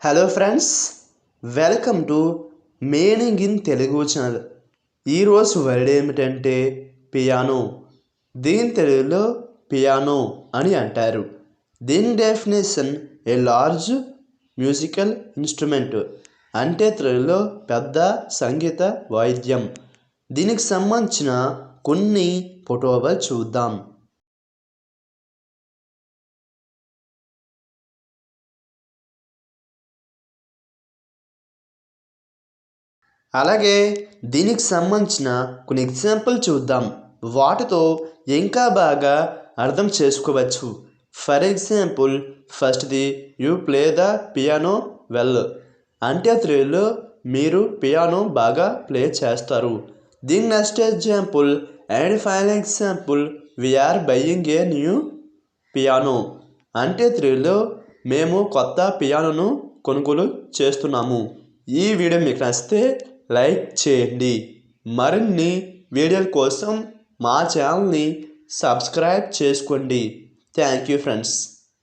Hello friends, welcome to meaning in Telugu channel. ఈరోజు word ఏమిటంటే piano. దీని తెలుగులో పియానో అని అంటారు. దీని definition a large musical instrument, అంటే తెలుగులో పెద్ద సంగీత వాయిద్యం. దీనికి సంబంధించిన కొన్ని ఫోటోలు చూద్దాం. అలాగే దీనికి సంబంధించిన కొన్ని ఎగ్జాంపుల్ చూద్దాం. వాటితో ఇంకా బాగా అర్థం చేసుకోవచ్చు. ఫర్ ఎగ్జాంపుల్, ఫస్ట్ది you play the piano well, అంటే తెలుగులో మీరు పియానో బాగా ప్లే చేస్తారు. దీని next example and final example, we are buying a new piano, అంటే తెలుగులో మేము కొత్త పియానోను కొనుగోలు చేస్తున్నాము. ఈ వీడియో మీకు నచ్చితే లైక్ చేయండి. మరిన్ని వీడియోల కోసం మా ఛానల్ని సబ్స్క్రైబ్ చేసుకోండి. Thank you friends.